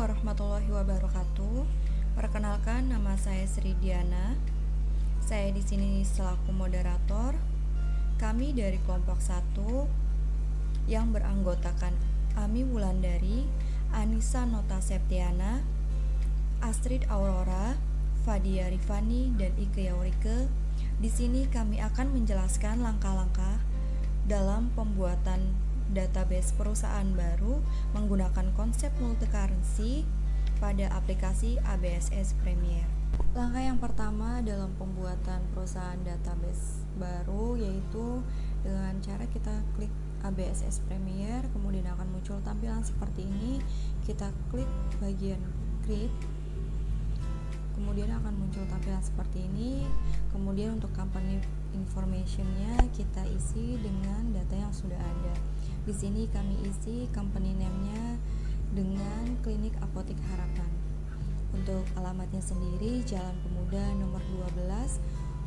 warahmatullahi wabarakatuh. Perkenalkan, nama saya Sri Diana. Saya di sini selaku moderator. Kami dari kelompok 1 yang beranggotakan Ami Wulandari, Anissa Nota Septiana, Astrid Aurora, Fadia Rifani, dan Ike Yaurike. Di sini kami akan menjelaskan langkah-langkah dalam pembuatan database perusahaan baru menggunakan konsep multi-currency pada aplikasi ABSS Premier. Langkah yang pertama dalam pembuatan perusahaan database baru yaitu dengan cara kita klik ABSS Premier, kemudian akan muncul tampilan seperti ini. Kita klik bagian create, kemudian akan muncul tampilan seperti ini. Kemudian untuk company information-nya kita isi dengan data yang sudah ada. Di sini kami isi company name-nya dengan Klinik Apotik Harapan. Untuk alamatnya sendiri Jalan Pemuda nomor 12.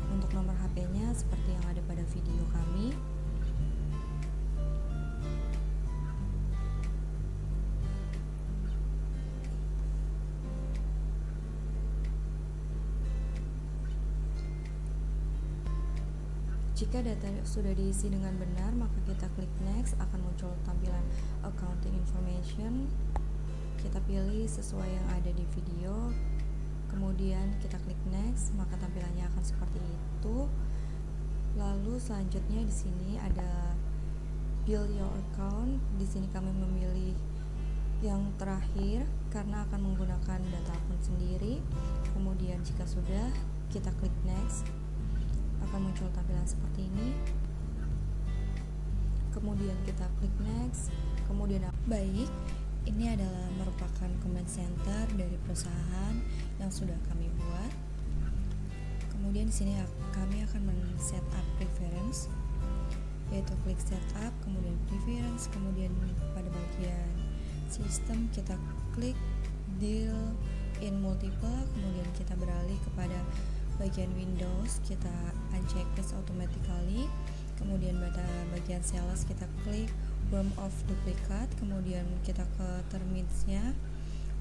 Untuk nomor HP-nya seperti yang ada pada video kami. Jika data sudah diisi dengan benar, maka kita klik next, akan muncul tampilan accounting information. Kita pilih sesuai yang ada di video. Kemudian kita klik next, maka tampilannya akan seperti itu. Lalu selanjutnya di sini ada build your account. Di sini kami memilih yang terakhir karena akan menggunakan data akun sendiri. Kemudian jika sudah, kita klik next, akan muncul tampilan seperti ini. Kemudian kita klik next. Kemudian baik, ini adalah merupakan command center dari perusahaan yang sudah kami buat. Kemudian di sini kami akan men-set up preference, yaitu klik setup, kemudian preference, kemudian pada bagian sistem kita klik deal in multiple, kemudian kita beralih kepada bagian Windows, kita uncheck this automatically. Kemudian pada bagian sales kita klik worm of duplicate, kemudian kita ke terms-nya.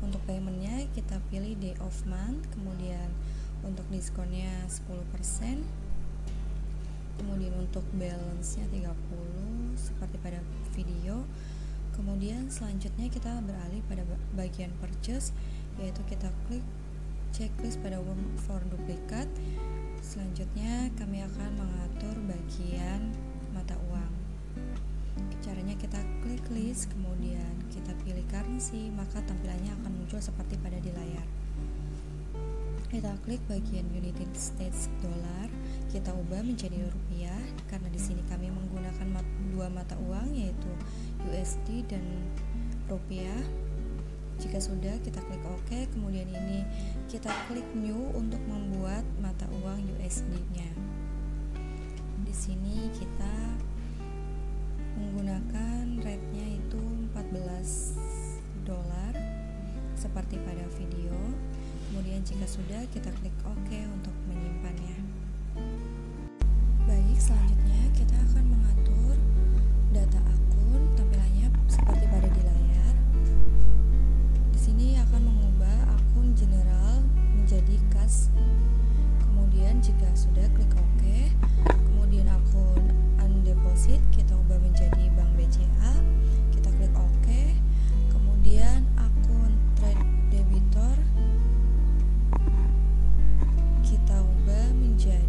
Untuk paymentnya kita pilih day of month, kemudian untuk diskonnya 10%, kemudian untuk balance-nya 30 seperti pada video. Kemudian selanjutnya kita beralih pada bagian purchase, yaitu kita klik checklist pada worm for duplicate. Selanjutnya kami akan mengatur bagian mata uang. Caranya kita klik list, kemudian kita pilih currency, maka tampilannya akan muncul seperti pada di layar. Kita klik bagian United States dollar, kita ubah menjadi rupiah karena di sini kami menggunakan dua mata uang yaitu USD dan rupiah. Jika sudah, kita klik OK, kemudian ini kita klik new untuk membuat mata uang USD-nya. Di sini kita menggunakan rate-nya itu 14 dolar seperti pada video. Kemudian jika sudah, kita klik OK untuk menyimpannya. Baik, selanjutnya kita akan mengatur data akun, tampilannya seperti pada di layar. Sini akan mengubah akun general menjadi kas. Kemudian jika sudah, klik OK. Kemudian akun undeposit kita ubah menjadi bank BCA, kita klik OK. Kemudian akun trade debitor kita ubah menjadi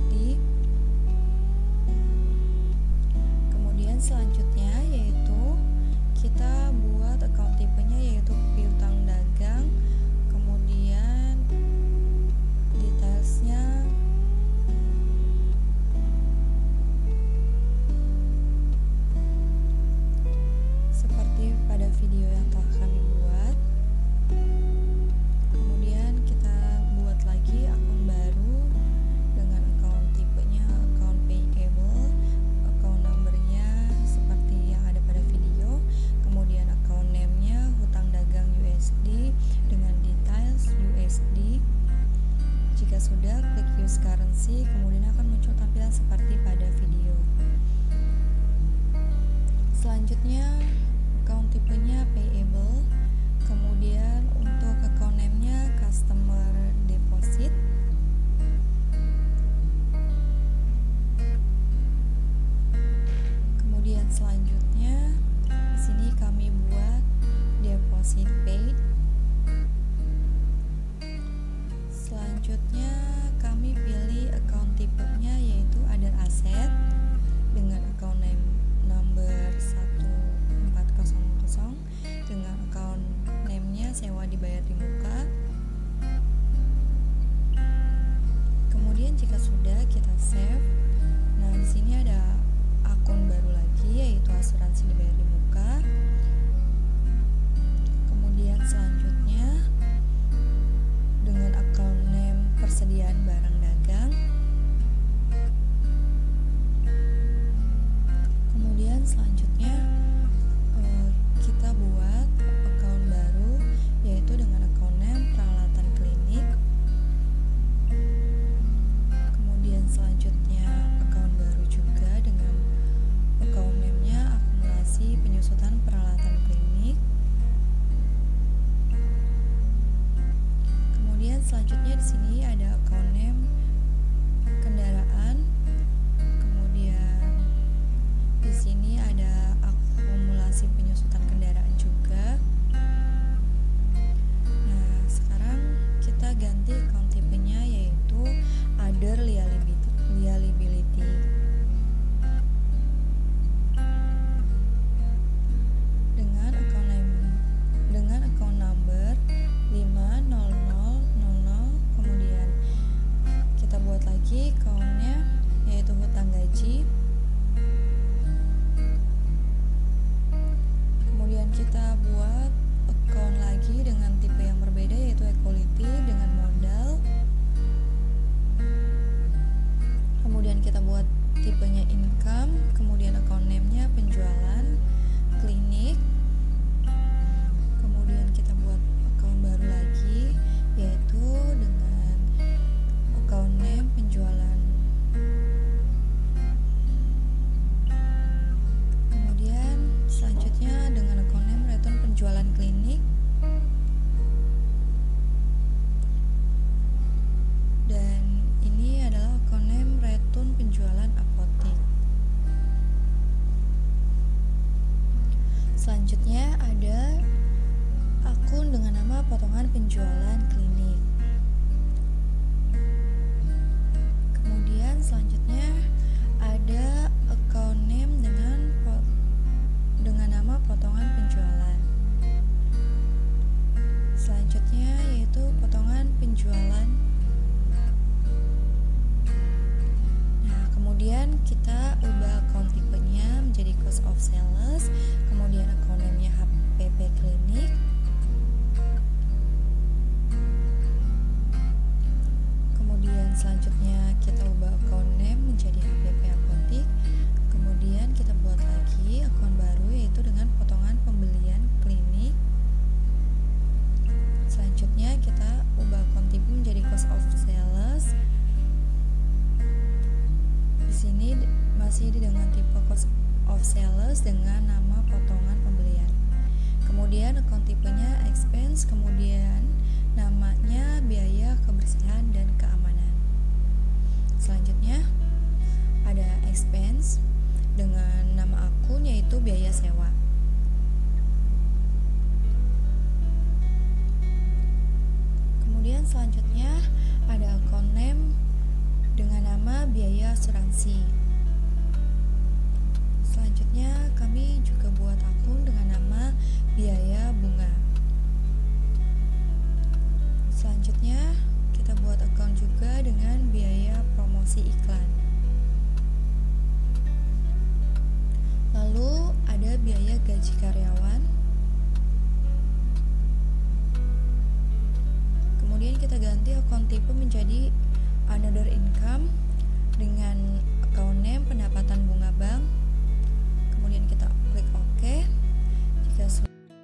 USD. Kemudian selanjutnya yaitu kita buat account tipenya yaitu piutang dagang. Kemudian detailsnya seperti pada video yang telah kami buat. Kemudian kita buat lagi akun baru dengan account tipenya account payable, account numbernya seperti yang ada pada video, kemudian account name-nya hutang dagang USD dengan details USD. Jika sudah, klik use currency, kemudian akan muncul tampilan seperti pada video. Selanjutnya account tipenya payable, kemudian untuk account name-nya customer deposit. Kemudian selanjutnya di sini kami buat deposit paid. Selanjutnya kami pilih account tipenya yaitu other asset dengan account name number 1400 dengan account name-nya sewa dibayar di muka. Kemudian jika sudah, kita save. Nah, di sini ada akun baru lagi yaitu asuransi dibayar di muka. Kemudian selanjutnya dengan account name persediaan barang dagang. Kemudian selanjutnya kita buat account baru yaitu dengan account name peralatan klinik. Kemudian selanjutnya account baru juga dengan account name-nya akumulasi penyusutan peralatan klinik. Kemudian selanjutnya di sini ada account name kendaraan. Kemudian di sini ada akumulasi penyusutan kendaraan juga. Nah, sekarang kita ganti account tipenya yaitu other liability. Dengan account number 50000, kemudian kita buat lagi account-nya yaitu hutang gaji. Kemudian kita buat account lagi dengan tipe yang berbeda yaitu equity dengan modal. Kemudian kita buat tipenya income, kemudian account name-nya penjualan klinik. Kemudian kita buat account baru lagi yaitu dengan account name penjualan. Kemudian selanjutnya dengan account name return penjualan klinik. Dan ini adalah account name return penjualan apotek. Selanjutnya ada akun dengan nama potongan penjualan klinik. Kemudian selanjutnya ada account name dengan nama potongan penjualan. Selanjutnya yaitu potongan penjualan. Nah, kemudian kita ubah account tipenya menjadi cost of sales, kemudian account name-nya HPP klinik. Kemudian selanjutnya kita ubah account name menjadi HPP apotik. Kemudian kita buat lagi akun baru yaitu dengan potongan pembelian klinik. Selanjutnya kita ubah akun tipe menjadi cost of sales. Di sini masih dengan tipe cost of sales dengan nama potongan pembelian. Kemudian akun tipenya expense, kemudian namanya biaya kebersihan dan keamanan. Selanjutnya ada expense dengan nama akun yaitu biaya sewa. Kemudian selanjutnya ada account name dengan nama biaya biaya asuransi. Selanjutnya kami juga buat akun dengan nama biaya bunga. Selanjutnya kita buat akun juga dengan biaya promosi iklan. Lalu ada biaya gaji karyawan. Kemudian kita ganti akun tipe menjadi another income dengan account name pendapatan bunga bank. Kemudian kita klik OK.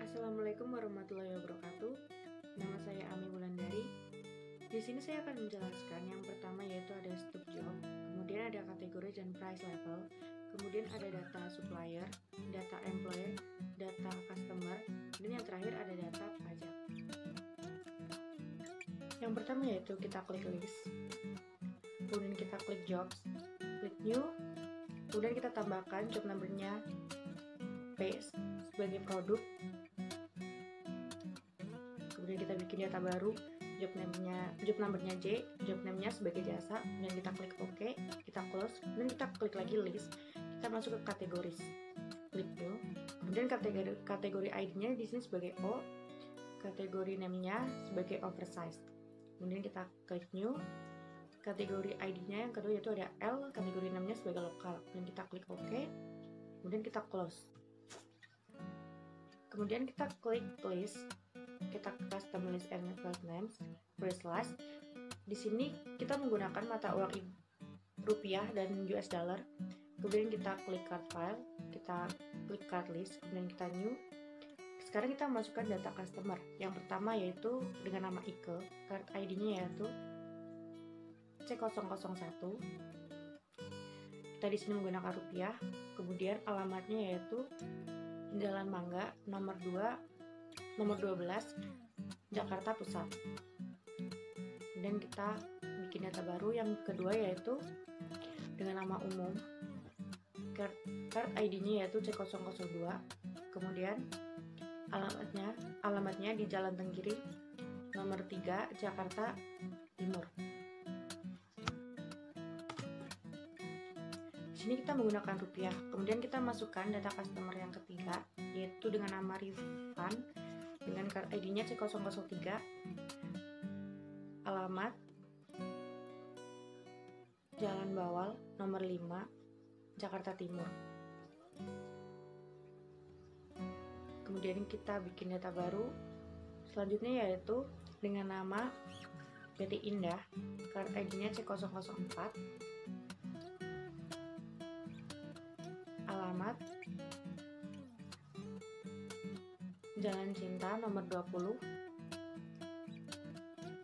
Assalamualaikum warahmatullahi wabarakatuh. Nama saya Ami Wulandari. Di sini saya akan menjelaskan yang pertama yaitu ada stock job, kemudian ada kategori dan price level, kemudian ada data supplier, data employer, data customer, dan yang terakhir ada data pajak. Yang pertama yaitu kita klik list, kemudian kita klik jobs, klik new, kemudian kita tambahkan job number-nya P sebagai produk, kemudian kita bikin data baru, job number-nya J, job name-nya sebagai jasa, kemudian kita klik OK, kita close, kemudian kita klik lagi list, kita masuk ke kategoris, klik new, kemudian kategori ID-nya di sini sebagai O, kategori name-nya sebagai oversized. Kemudian kita klik new, kategori ID-nya yang kedua yaitu ada L, kategori name-nya sebagai lokal, dan kita klik OK, kemudian kita close. Kemudian kita klik list, kita custom list and file names, slash. Di sini kita menggunakan mata uang rupiah dan US dollar. Kemudian kita klik card file, kita klik card list, kemudian kita new. Sekarang kita masukkan data customer. Yang pertama yaitu dengan nama Ike, card ID-nya yaitu C001. Kita di sini menggunakan rupiah. Kemudian alamatnya yaitu Jalan Mangga nomor 12, Jakarta Pusat. Kemudian kita bikin data baru yang kedua yaitu dengan nama umum. Card ID-nya yaitu C002. Kemudian alamatnya di Jalan Tenggiri nomor 3 Jakarta Timur. Di sini kita menggunakan rupiah. Kemudian kita masukkan data customer yang ketiga yaitu dengan nama Rifan dengan card ID-nya C003, alamat Jalan Bawal nomor 5 Jakarta Timur. Kemudian kita bikin data baru selanjutnya yaitu dengan nama PT Indah, card ID-nya C004, alamat Jalan Cinta nomor 20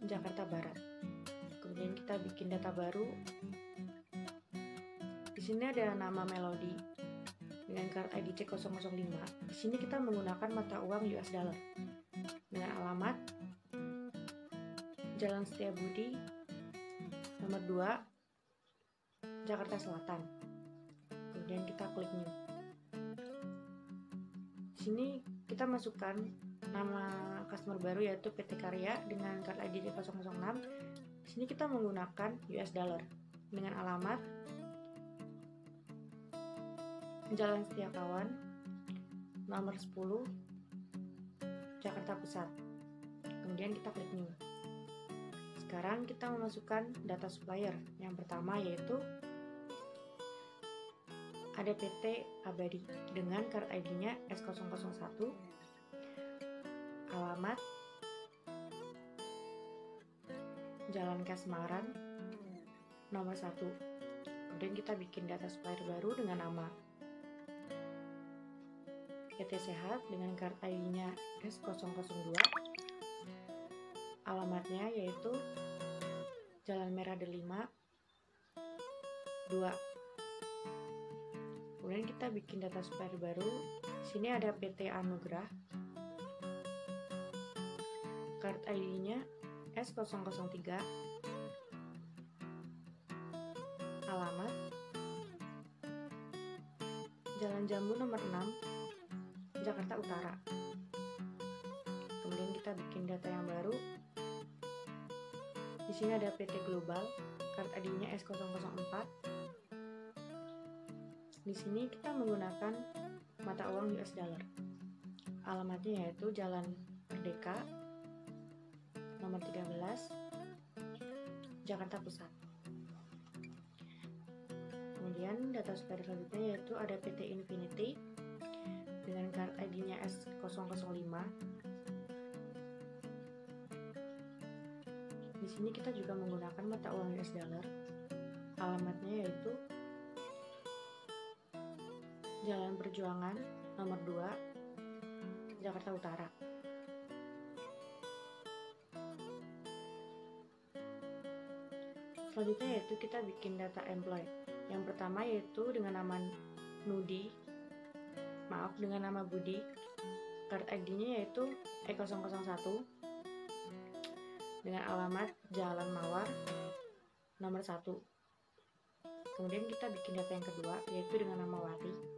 Jakarta Barat. Kemudian kita bikin data baru. Di sini ada nama Melody dengan card ID C005. Di sini kita menggunakan mata uang US dollar dengan alamat Jalan Setiabudi nomor 2 Jakarta Selatan. Kemudian kita klik new. Di sini kita masukkan nama customer baru yaitu PT Karya dengan card ID C006. Di sini kita menggunakan US dollar dengan alamat Jalan Setiakawan nomor 10 Jakarta Pusat. Kemudian kita klik new. Sekarang kita memasukkan data supplier. Yang pertama yaitu ada PT Abadi dengan card ID-nya S001, alamat Jalan Kasmaran nomor 1. Kemudian kita bikin data supplier baru dengan nama PT Sehat dengan card ID-nya S002, alamatnya yaitu Jalan Merah Delima 2. Kemudian kita bikin data supplier baru. Di sini ada PT Anugrah, card ID-nya S003, alamat Jalan Jambu nomor 6 Jakarta Utara. Kemudian kita bikin data yang baru. Di sini ada PT Global, card ID-nya S004, Di sini kita menggunakan mata uang US dollar. Alamatnya yaitu Jalan Merdeka nomor 13, Jakarta Pusat. Kemudian data supplier selanjutnya yaitu ada PT Infinity dengan card ID-nya S005. Di sini kita juga menggunakan mata uang US dollar. Alamatnya yaitu Jalan Perjuangan nomor 2, Jakarta Utara. Selanjutnya yaitu kita bikin data employee. Yang pertama yaitu dengan nama Budi. Card ID-nya yaitu E001 dengan alamat Jalan Mawar nomor 1. Kemudian kita bikin data yang kedua yaitu dengan nama Wati.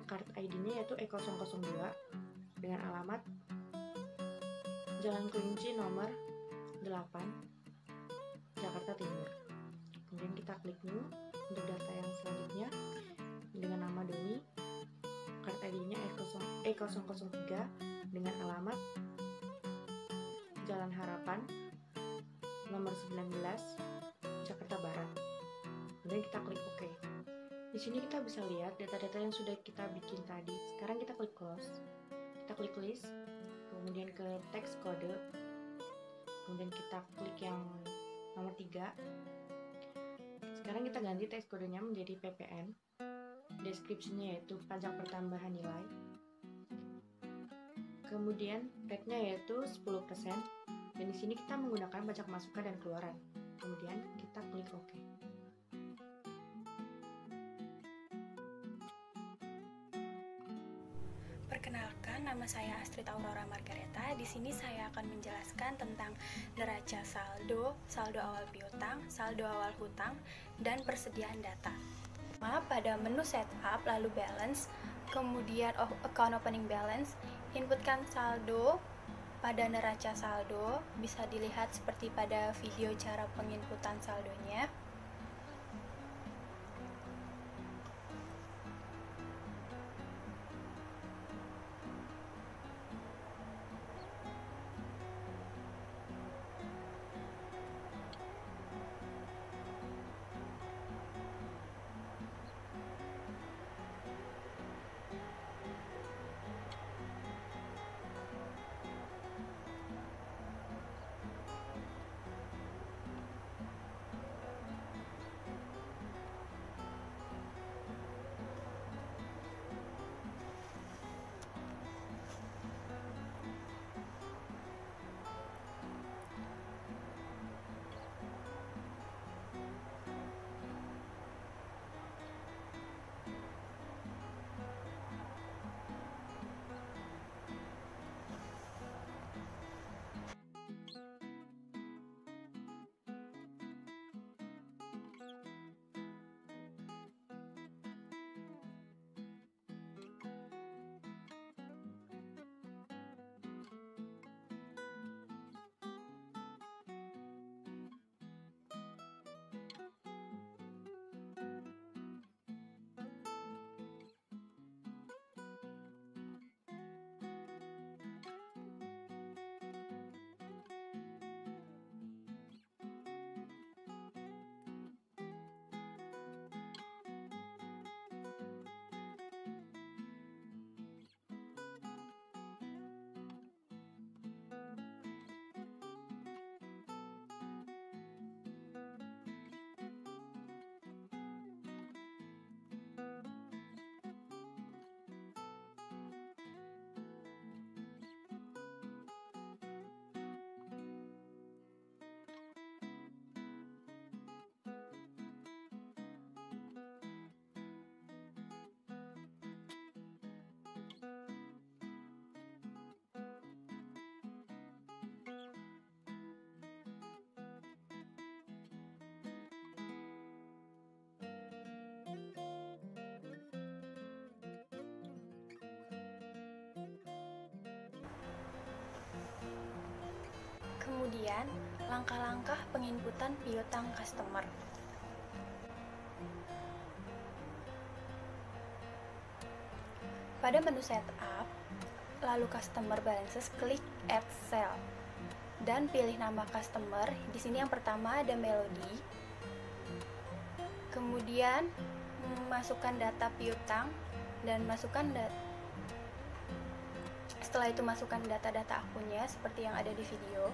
Card ID-nya yaitu E002 dengan alamat Jalan Kelinci nomor 8, Jakarta Timur. Kemudian kita klik new untuk data yang selanjutnya dengan nama Doni. Card ID-nya E003 dengan alamat Jalan Harapan nomor 19, Jakarta Barat. Kemudian kita klik OK. Di sini kita bisa lihat data-data yang sudah kita bikin tadi. Sekarang kita klik close. Kita klik list, kemudian ke teks kode. Kemudian kita klik yang nomor 3. Sekarang kita ganti teks kodenya menjadi PPN. Deskripsinya yaitu pajak pertambahan nilai. Kemudian rate-nya yaitu 10%. Dan di sini kita menggunakan pajak masukan dan keluaran. Kemudian kita klik OK. Perkenalkan, nama saya Astrid Aurora Margareta. Di sini saya akan menjelaskan tentang neraca saldo, saldo awal piutang, saldo awal hutang, dan persediaan data. Pada menu setup, lalu balance, kemudian account opening balance, inputkan saldo. Pada neraca saldo bisa dilihat seperti pada video cara penginputan saldonya. Kemudian, langkah-langkah penginputan piutang customer. Pada menu setup, lalu customer balances, klik add cell dan pilih nama customer. Di sini yang pertama ada Melody. Kemudian masukkan data piutang dan setelah itu masukkan data-data akunnya seperti yang ada di video.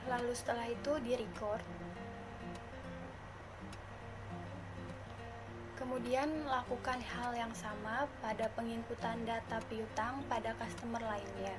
Lalu setelah itu di record. Kemudian lakukan hal yang sama pada penginputan data piutang pada customer lainnya.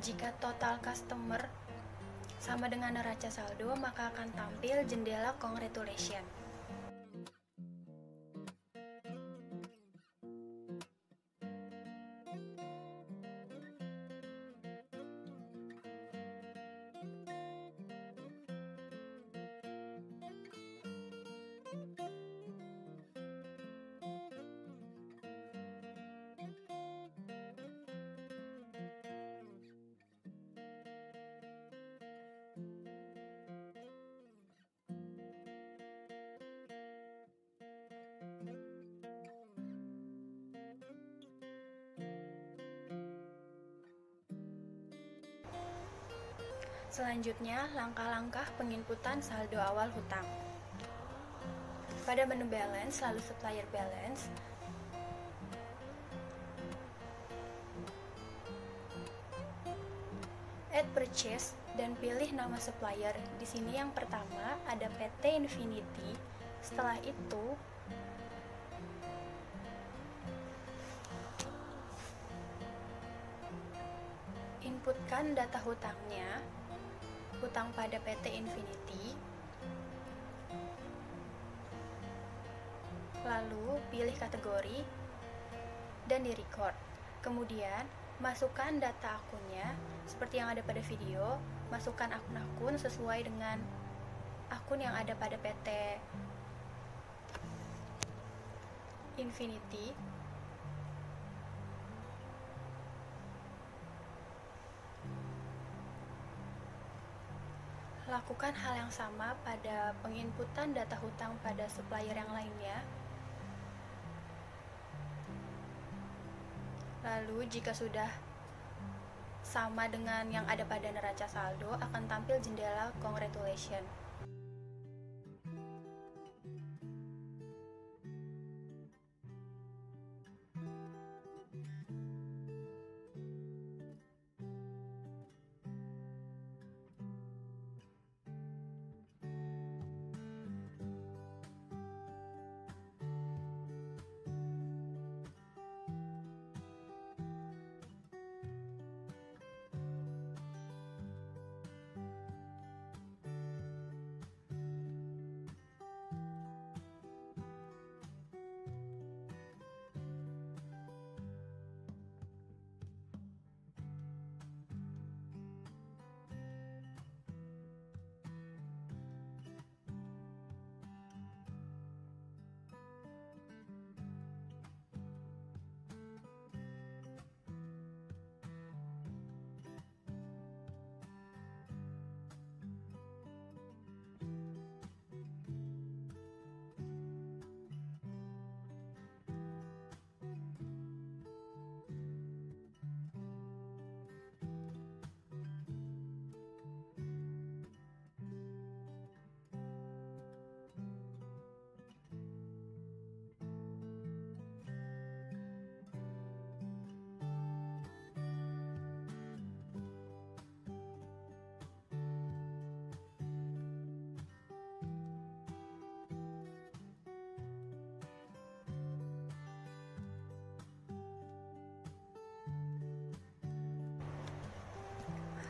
Jika total customer sama dengan neraca saldo, maka akan tampil jendela congratulation. Selanjutnya, langkah-langkah penginputan saldo awal hutang. Pada menu balance, lalu supplier balance, add purchase dan pilih nama supplier. Di sini yang pertama ada PT Infinity. Setelah itu inputkan data hutangnya, hutang pada PT Infinity, lalu pilih kategori dan di record. Kemudian masukkan data akunnya seperti yang ada pada video. Masukkan akun-akun sesuai dengan akun yang ada pada PT Infinity. Lakukan hal yang sama pada penginputan data hutang pada supplier yang lainnya. Lalu jika sudah sama dengan yang ada pada neraca saldo, akan tampil jendela congratulation.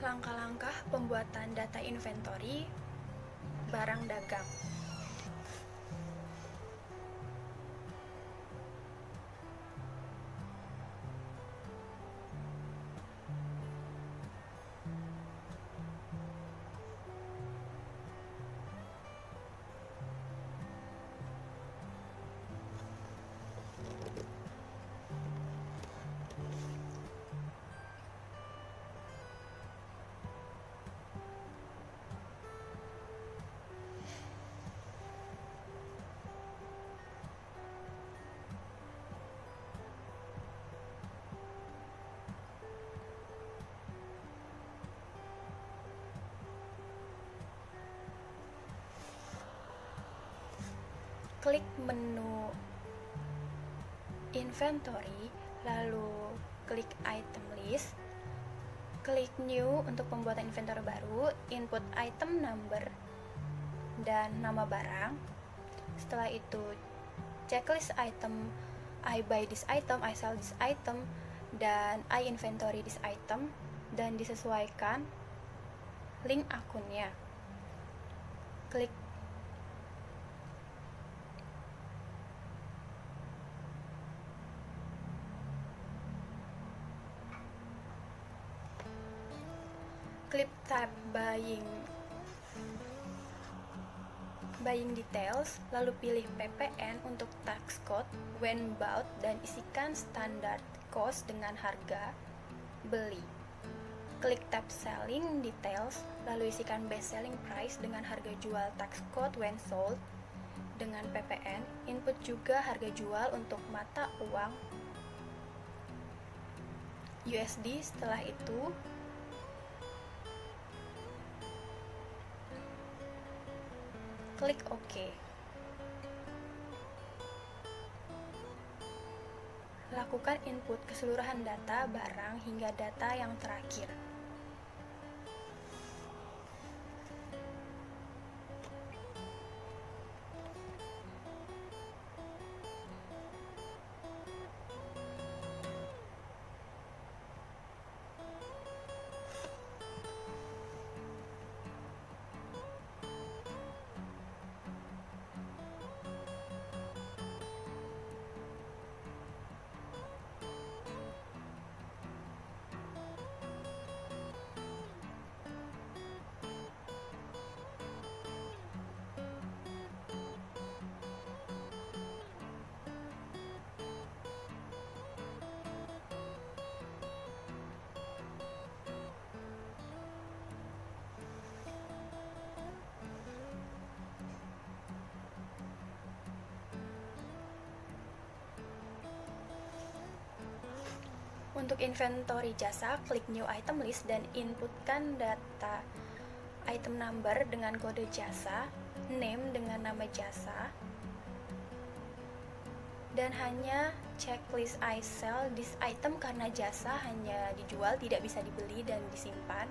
Langkah-langkah pembuatan data inventory barang dagang. Klik menu inventory, lalu klik item list, klik new untuk pembuatan inventory baru, input item number dan nama barang. Setelah itu checklist item, I buy this item, I sell this item, dan I inventory this item, dan disesuaikan link akunnya. Klik tab buying details, lalu pilih PPN untuk tax code when bought dan isikan standard cost dengan harga beli. Klik tab selling details, lalu isikan best selling price dengan harga jual tax code when sold dengan PPN. Input juga harga jual untuk mata uang USD. Setelah itu klik OK. Lakukan input keseluruhan data barang hingga data yang terakhir. Untuk inventory jasa, klik new item list dan inputkan data item number dengan kode jasa, name dengan nama jasa, dan hanya checklist I sell this item karena jasa hanya dijual, tidak bisa dibeli dan disimpan.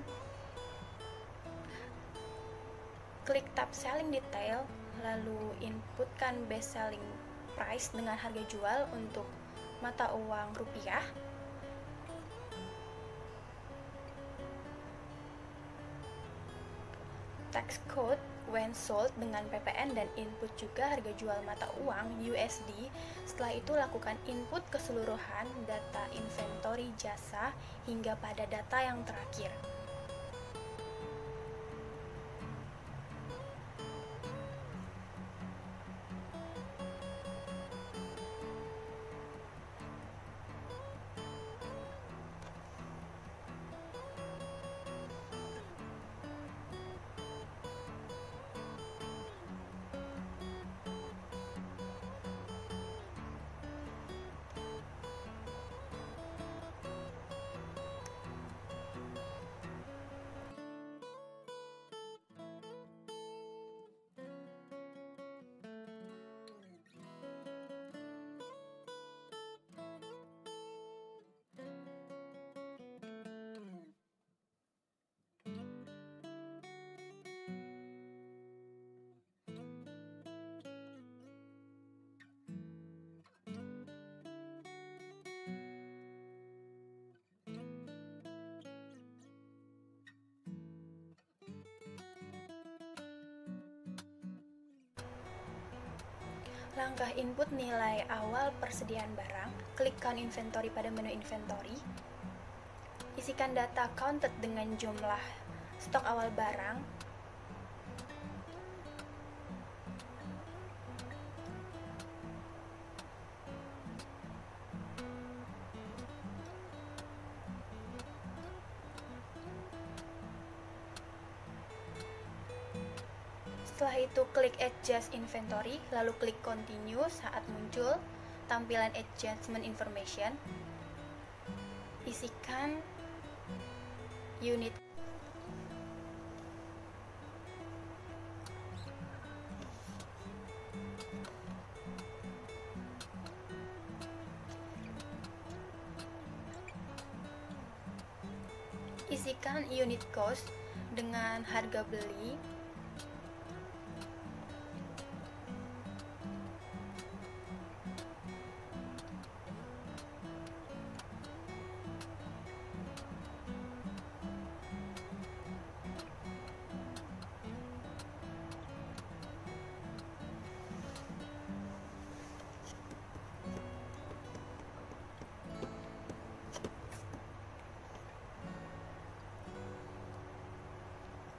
Klik tab selling detail, lalu inputkan best selling price dengan harga jual untuk mata uang rupiah. Tax code when sold dengan PPN dan input juga harga jual mata uang USD. Setelah itu lakukan input keseluruhan data inventory jasa hingga pada data yang terakhir. Langkah input nilai awal persediaan barang, klik count inventory pada menu inventory. Isikan data counted dengan jumlah stok awal barang. Setelah itu klik adjust inventory, lalu klik continue saat muncul tampilan adjustment information. Isikan unit cost dengan harga beli.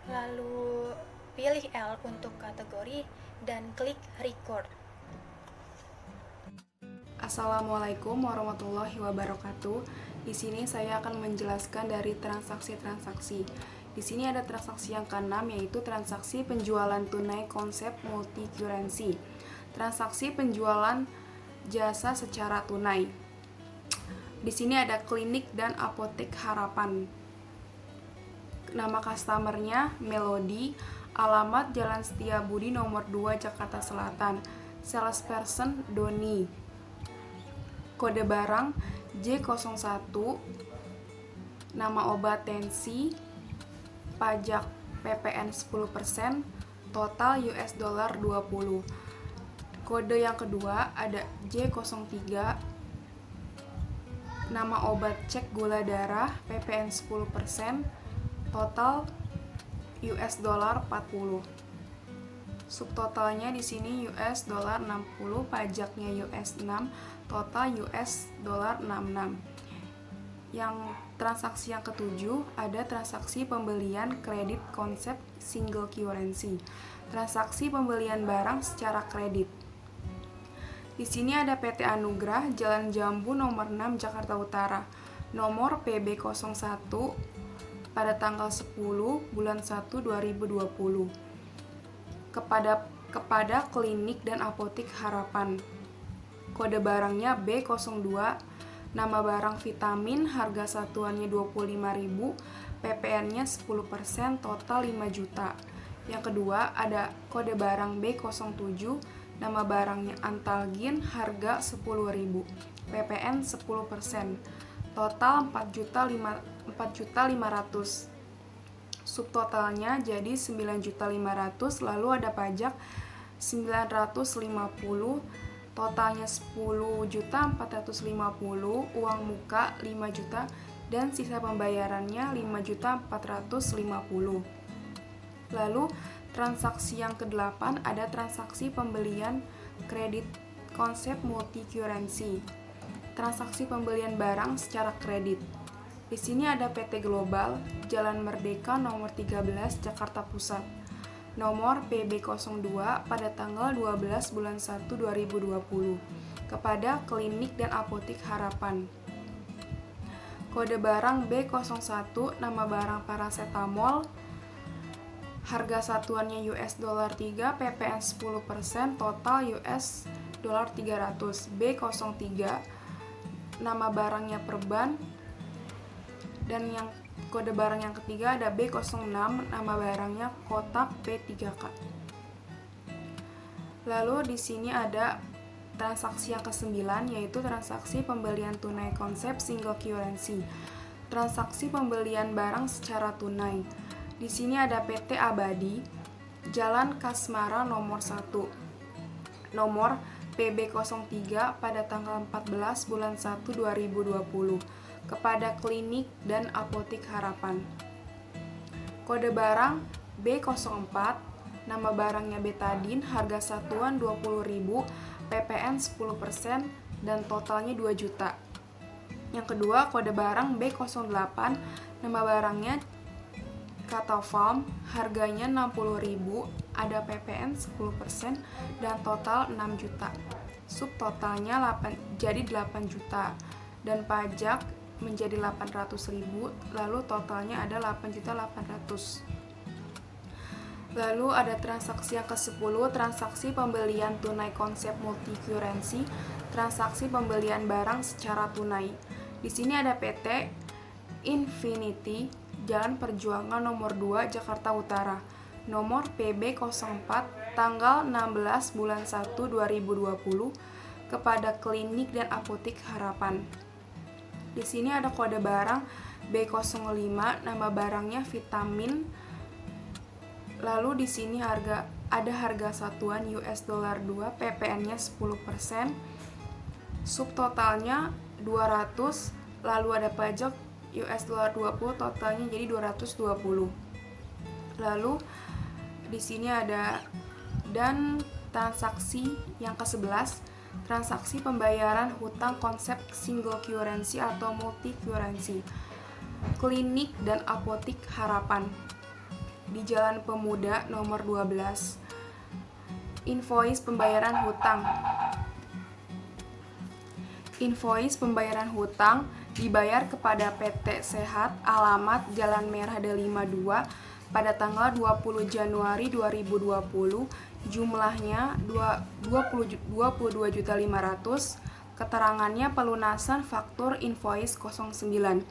Lalu pilih L untuk kategori dan klik record. Assalamualaikum warahmatullahi wabarakatuh. Di sini saya akan menjelaskan dari transaksi-transaksi. Di sini ada transaksi yang keenam, yaitu transaksi penjualan tunai konsep multi currency. Transaksi penjualan jasa secara tunai. Di sini ada klinik dan apotek harapan. Nama customernya Melody, alamat Jalan Setiabudi nomor 2 Jakarta Selatan, salesperson Doni, kode barang J01, nama obat tensi, pajak PPN 10%, total US dollar 20. Kode yang kedua ada J03, nama obat cek gula darah PPN 10%, total US dollar 40. Subtotalnya di sini US dollar 60, pajaknya US 6, total US dollar 66. Yang transaksi yang ketujuh ada transaksi pembelian kredit konsep single currency. Transaksi pembelian barang secara kredit. Di sini ada PT Anugrah, Jalan Jambu nomor 6 Jakarta Utara, nomor PB01 pada tanggal 10 bulan 1 2020 kepada klinik dan apotek harapan. Kode barangnya B02, nama barang vitamin, harga satuannya 25.000, PPN-nya 10%, total 5 juta. Yang kedua ada kode barang B07, nama barangnya Antalgin, harga 10.000, PPN 10%, total 4.500.000. Subtotalnya jadi 9.500.000, lalu ada pajak 950, totalnya 10.450, uang muka 5 juta, dan sisa pembayarannya 5.450. Lalu transaksi yang ke-8 ada transaksi pembelian kredit konsep multi currency. Transaksi pembelian barang secara kredit. Di sini ada PT Global, Jalan Merdeka nomor 13 Jakarta Pusat, nomor PB02 pada tanggal 12 bulan 1 2020 kepada klinik dan apotek harapan. Kode barang B01, nama barang paracetamol, harga satuannya US dollar 3, PPN 10%, total US dollar 300. B03, nama barangnya perban, dan yang kode barang yang ketiga ada B06, nama barangnya kotak P3K. Lalu di sini ada transaksi yang ke-9, yaitu transaksi pembelian tunai konsep single currency. Transaksi pembelian barang secara tunai. Di sini ada PT Abadi, Jalan Kasmara nomor 1, nomor PB03 pada tanggal 14 bulan 1 2020 kepada klinik dan apotek harapan. Kode barang B04, nama barangnya betadin, harga satuan 20.000, PPN 10%, dan totalnya 2 juta. Yang kedua, kode barang B08, nama barangnya Katafarm, harganya 60.000, ada PPN 10%, dan total 6 juta. Subtotalnya jadi 8 juta, dan pajak menjadi 800.000, lalu totalnya ada 8.800.000. Lalu ada transaksi yang ke-10, transaksi pembelian tunai konsep multi currency, transaksi pembelian barang secara tunai. Di sini ada PT Infinity, Jalan Perjuangan nomor 2, Jakarta Utara. Nomor PB04 tanggal 16 bulan 1 2020 kepada Klinik dan Apotik Harapan. Di sini ada kode barang B05, nama barangnya vitamin. Lalu di sini ada harga satuan US dollar 2, PPN-nya 10%, subtotalnya 200, lalu ada pajak US dollar 20, totalnya jadi 220. Lalu di sini ada dan transaksi yang ke-11, transaksi pembayaran hutang konsep single currency atau multi currency, Klinik dan Apotik Harapan di Jalan Pemuda nomor 12. Invoice pembayaran hutang. Invoice pembayaran hutang dibayar kepada PT Sehat, alamat Jalan Merah D52 pada tanggal 20 Januari 2020, jumlahnya 22.500.000, keterangannya pelunasan faktur invoice 09.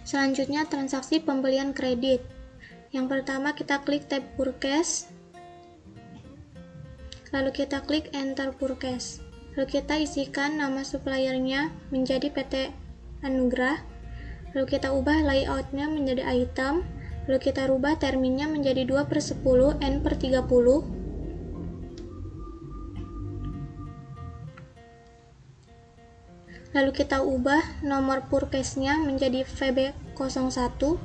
Selanjutnya transaksi pembelian kredit. Yang pertama kita klik tab purchase, lalu kita klik enter purchase. Lalu kita isikan nama suppliernya menjadi PT Anugrah, lalu kita ubah layoutnya menjadi item, lalu kita rubah terminnya menjadi 2/10 N/30. Lalu kita ubah nomor purchase-nya menjadi VB01.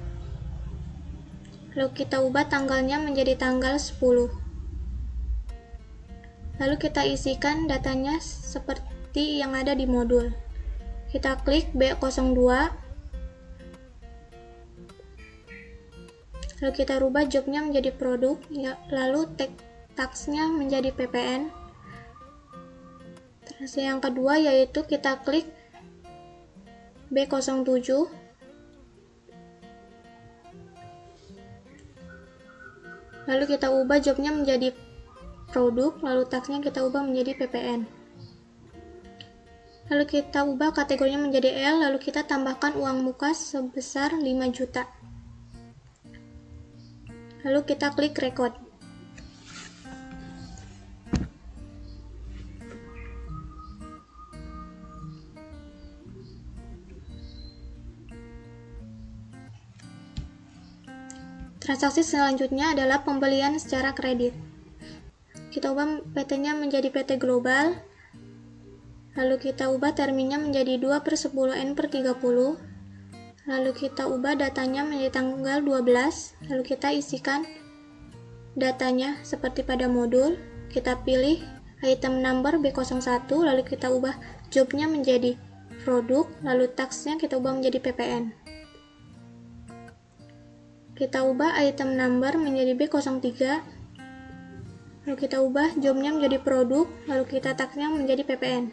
Lalu kita ubah tanggalnya menjadi tanggal 10. Lalu kita isikan datanya seperti yang ada di modul. Kita klik B02. Lalu kita rubah jobnya menjadi produk, lalu tax-nya menjadi PPN. Terus yang kedua yaitu kita klik B07. Lalu kita ubah jobnya menjadi produk, lalu tax-nya kita ubah menjadi PPN. Lalu kita ubah kategorinya menjadi L, lalu kita tambahkan uang muka sebesar 5 juta. Lalu kita klik record. Transaksi selanjutnya adalah pembelian secara kredit. Kita ubah PT-nya menjadi PT Global, lalu kita ubah terminnya menjadi 2/10 N/30, lalu kita ubah datanya menjadi tanggal 12, lalu kita isikan datanya seperti pada modul. Kita pilih item number B01, lalu kita ubah jobnya menjadi produk, lalu tax-nya kita ubah menjadi PPN. Kita ubah item number menjadi B03, lalu kita ubah jobnya menjadi produk, lalu kita tax-nya menjadi PPN.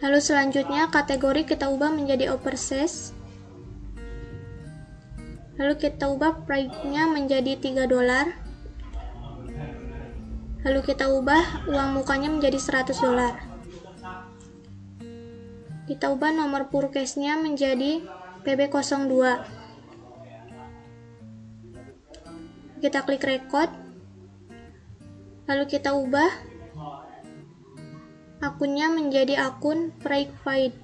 Lalu selanjutnya kategori kita ubah menjadi overseas. Lalu kita ubah price-nya menjadi $3. Lalu kita ubah uang mukanya menjadi $100. Kita ubah nomor purchase-nya menjadi PB02. Kita klik record. Lalu kita ubah akunnya menjadi akun verified.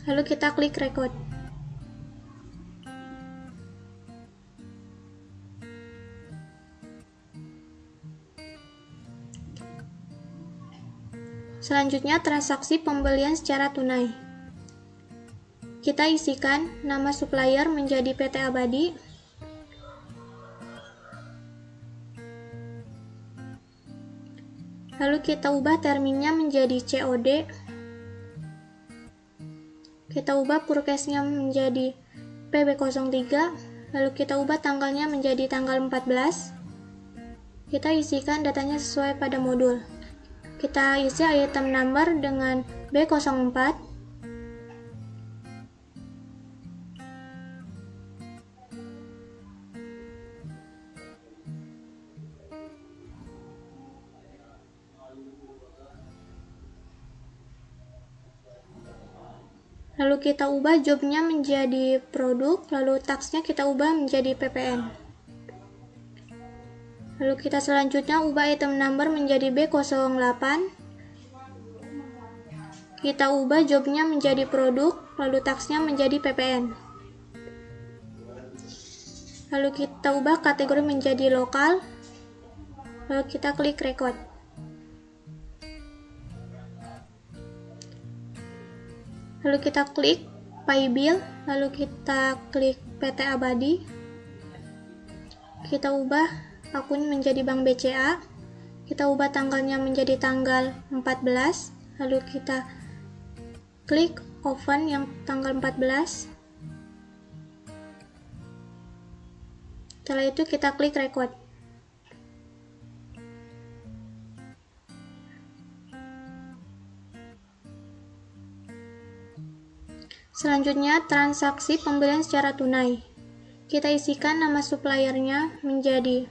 Lalu kita klik record. Selanjutnya transaksi pembelian secara tunai. Kita isikan nama supplier menjadi PT Abadi. Lalu kita ubah terminnya menjadi COD. Kita ubah purchase-nya menjadi PB03, lalu kita ubah tanggalnya menjadi tanggal 14. Kita isikan datanya sesuai pada modul. Kita isi item number dengan B04. Lalu kita ubah jobnya menjadi produk, lalu tax-nya kita ubah menjadi PPN. Lalu kita selanjutnya ubah item number menjadi B08. Kita ubah jobnya menjadi produk, lalu tax-nya menjadi PPN. Lalu kita ubah kategori menjadi lokal, lalu kita klik record. Lalu kita klik pay bill, lalu kita klik PT Abadi. Kita ubah akun menjadi Bank BCA. Kita ubah tanggalnya menjadi tanggal 14, lalu kita klik open yang tanggal 14. Setelah itu kita klik record. Selanjutnya, transaksi pembelian secara tunai. Kita isikan nama suppliernya menjadi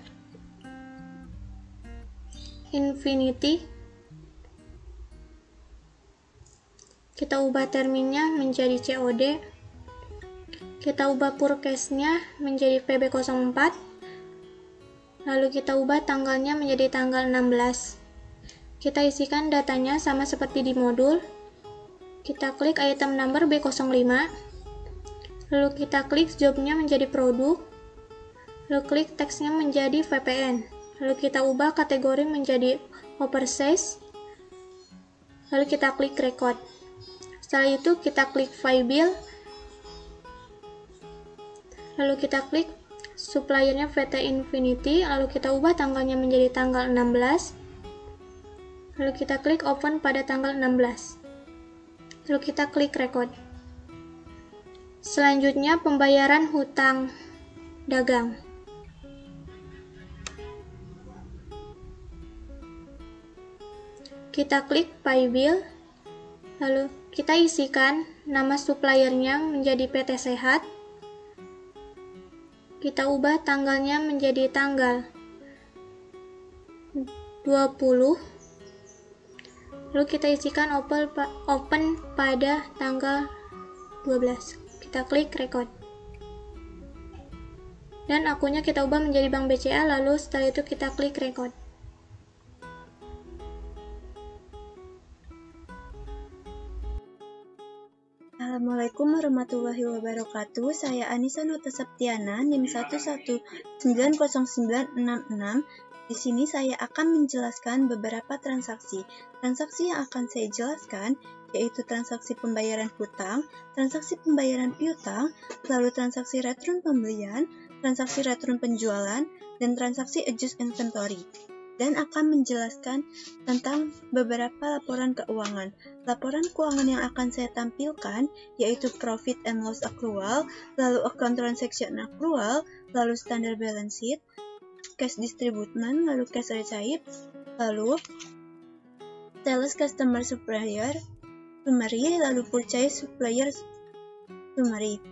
Infinity. Kita ubah terminnya menjadi COD. Kita ubah purchase-nya menjadi PB04. Lalu kita ubah tanggalnya menjadi tanggal 16. Kita isikan datanya sama seperti di modul. Kita klik item number B05, lalu kita klik jobnya menjadi produk, lalu klik teksnya menjadi VPN, lalu kita ubah kategori menjadi oversize, lalu kita klik record. Setelah itu kita klik file bill, lalu kita klik suppliernya VT Infinity, lalu kita ubah tanggalnya menjadi tanggal 16, lalu kita klik open pada tanggal 16. Lalu kita klik record. Selanjutnya pembayaran hutang dagang. Kita klik pay bill, lalu kita isikan nama suppliernya menjadi PT Sehat. Kita ubah tanggalnya menjadi tanggal 20. Lalu kita isikan open pada tanggal 12. Kita klik record. Dan akunnya kita ubah menjadi Bank BCA, lalu setelah itu kita klik record. Assalamualaikum warahmatullahi wabarakatuh. Saya Anissa Nota Septiana, NIM 1190966. Di sini saya akan menjelaskan beberapa transaksi. Transaksi yang akan saya jelaskan yaitu transaksi pembayaran hutang, transaksi pembayaran piutang, lalu transaksi return pembelian, transaksi return penjualan, dan transaksi adjust inventory. Dan akan menjelaskan tentang beberapa laporan keuangan. Laporan keuangan yang akan saya tampilkan yaitu profit and loss accrual, lalu account transaction accrual, lalu standard balance sheet, cash distribution, lalu cash receipt, lalu sales customer supplier summary, lalu purchase supplier summary.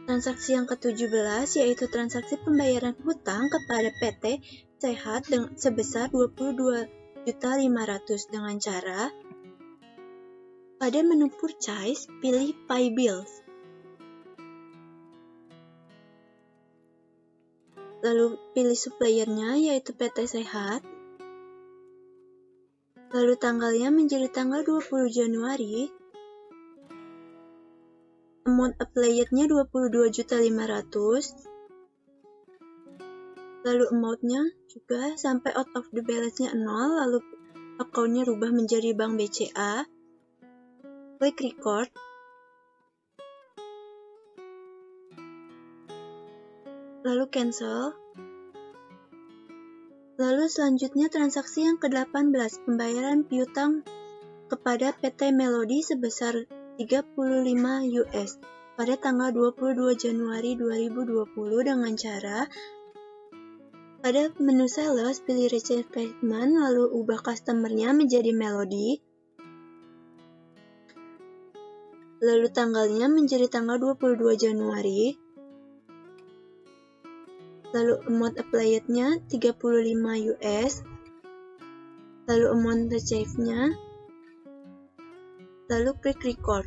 Transaksi yang ke-17 yaitu transaksi pembayaran hutang kepada PT Sehat sebesar 22.500.000 dengan cara pada menu purchase pilih pay bills. Lalu pilih suppliernya yaitu PT Sehat. Lalu tanggalnya menjadi tanggal 20 Januari. Amount applied-nya 22.500.000. Lalu amount-nya juga sampai out of the balance-nya 0, lalu account-nya rubah menjadi Bank BCA. Klik record. Lalu cancel. Lalu selanjutnya transaksi yang ke-18, pembayaran piutang kepada PT Melody sebesar 35 US pada tanggal 22 Januari 2020 dengan cara pada menu sales pilih receive payment, lalu ubah customer-nya menjadi Melody. Lalu tanggalnya menjadi tanggal 22 Januari. Lalu amount applied-nya 35 US. Lalu amount receive-nya. Lalu klik record.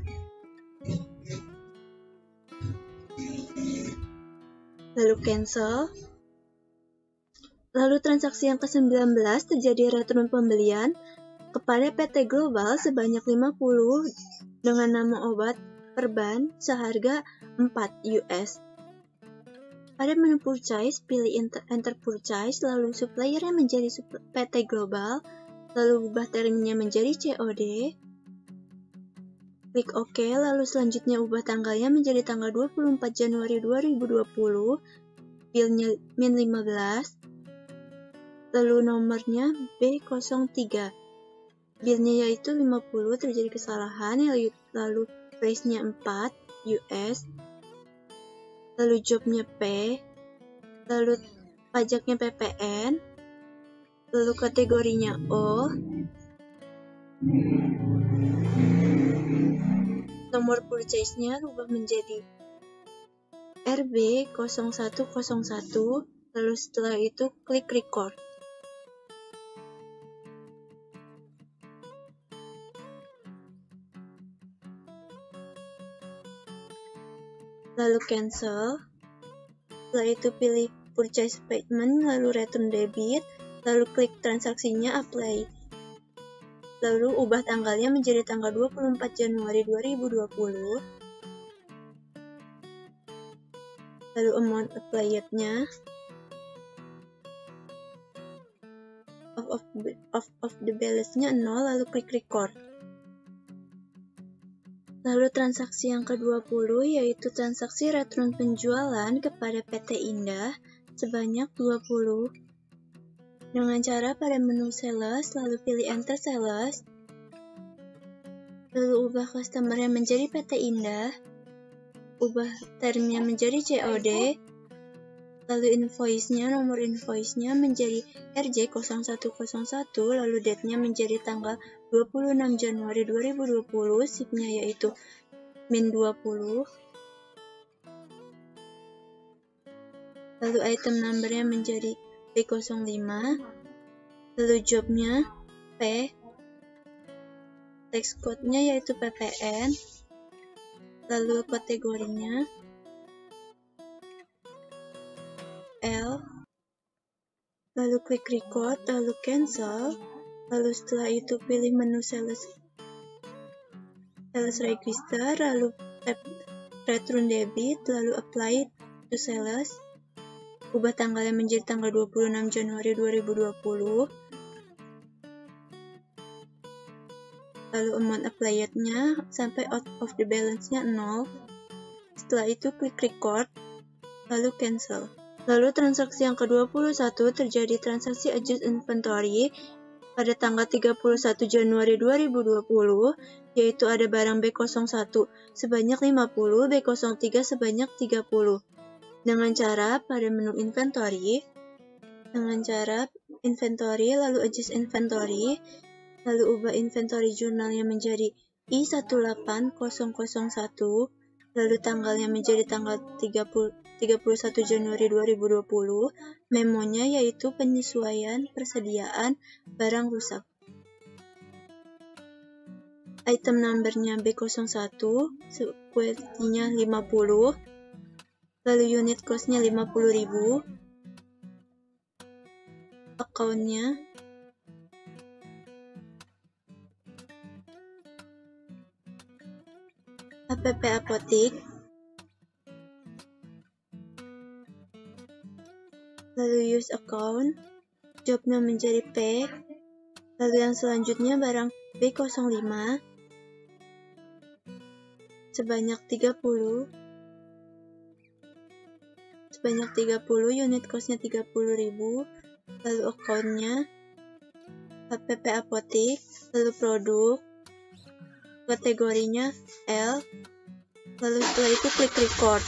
Lalu cancel. Lalu transaksi yang ke-19 terjadi return pembelian kepada PT Global sebanyak 50 dengan nama obat perban seharga 4 US. Pada menu purchase, pilih enter purchase, lalu suppliernya menjadi PT Global, lalu ubah terminnya menjadi COD. Klik OK, lalu selanjutnya ubah tanggalnya menjadi tanggal 24 Januari 2020, bilnya min 15, lalu nomornya B03, bilnya yaitu 50, terjadi kesalahan, lalu price-nya 4 US, lalu jobnya P, lalu pajaknya PPN, lalu kategorinya O, Nomor purchase-nya rubah menjadi RB0101, lalu setelah itu klik record. Lalu cancel. Setelah itu pilih purchase payment, lalu return debit, lalu klik transaksinya apply. Lalu ubah tanggalnya menjadi tanggal 24 Januari 2020. Lalu amount applied-nya of the balance-nya 0, lalu klik record. Lalu transaksi yang ke-20 yaitu transaksi return penjualan kepada PT Indah sebanyak 20. Dengan cara pada menu sales, lalu pilih enter sales, lalu ubah customer-nya menjadi PT Indah, ubah termnya menjadi COD, lalu invoice-nya, nomor invoice-nya menjadi RJ0101, lalu date-nya menjadi tanggal 26 Januari 2020, SIP-nya yaitu -20, lalu item number-nya menjadi B05, lalu job-nya P, text code-nya yaitu PPN, lalu kategorinya L, lalu klik record, lalu cancel, lalu setelah itu pilih menu sales register, lalu tap return debit, lalu apply to sales, ubah tanggalnya menjadi tanggal 26 Januari 2020, lalu amount applied-nya sampai out of the balance-nya 0, setelah itu klik record, lalu cancel. Lalu transaksi yang ke-21 terjadi transaksi adjust inventory pada tanggal 31 Januari 2020, yaitu ada barang B01 sebanyak 50, B03 sebanyak 30. Dengan cara pada menu inventory, lalu adjust inventory, lalu ubah inventory jurnalnya menjadi I18001, lalu tanggalnya menjadi tanggal 31 Januari 2020, memonya yaitu penyesuaian persediaan barang rusak. Item number-nya B01, kuantitasnya 50, lalu unit cost-nya 50.000, account-nya APP Apotik, lalu use account, job-nya menjadi P, lalu yang selanjutnya barang B05 sebanyak 30, unit cost-nya 30.000, lalu account-nya APP Apotik, lalu produk, kategorinya L, lalu setelah itu klik record.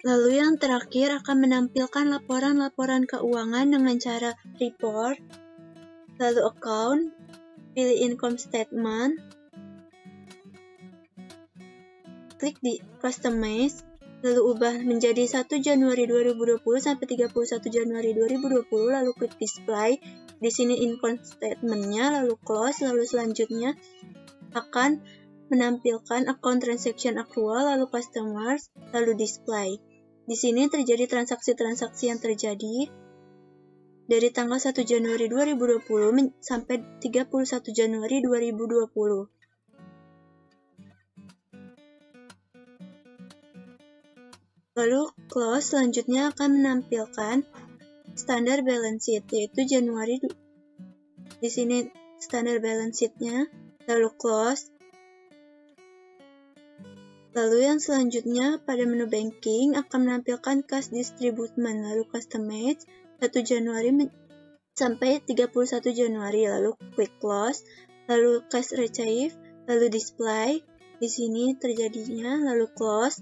Lalu yang terakhir akan menampilkan laporan-laporan keuangan dengan cara report, lalu account, pilih income statement, klik di customize, lalu ubah menjadi 1 Januari 2020 sampai 31 Januari 2020, lalu klik display. Di sini income statement-nya, lalu close, lalu selanjutnya akan menampilkan account transaction accrual, lalu customers, lalu display. Di sini terjadi transaksi-transaksi yang terjadi dari tanggal 1 Januari 2020 sampai 31 Januari 2020. Lalu close selanjutnya akan menampilkan standar balance sheet, yaitu Januari. Di sini standar balance sheet-nya, lalu close. Lalu yang selanjutnya pada menu banking akan menampilkan cash disbursement, lalu customize 1 Januari sampai 31 Januari, lalu klik close, lalu cash receive, lalu display. Di sini terjadinya, lalu close.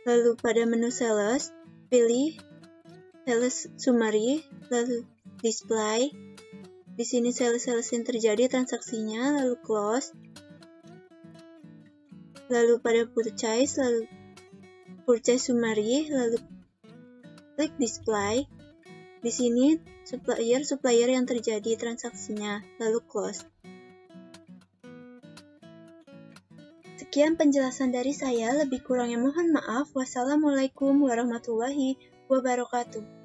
Lalu pada menu sales, pilih sales summary, lalu display. Di sini sales yang terjadi transaksinya, lalu close, lalu pada purchase, lalu purchase summary, lalu klik display. Di sini supplier yang terjadi transaksinya, lalu close. Sekian penjelasan dari saya, lebih kurangnya mohon maaf. Wassalamualaikum warahmatullahi wabarakatuh.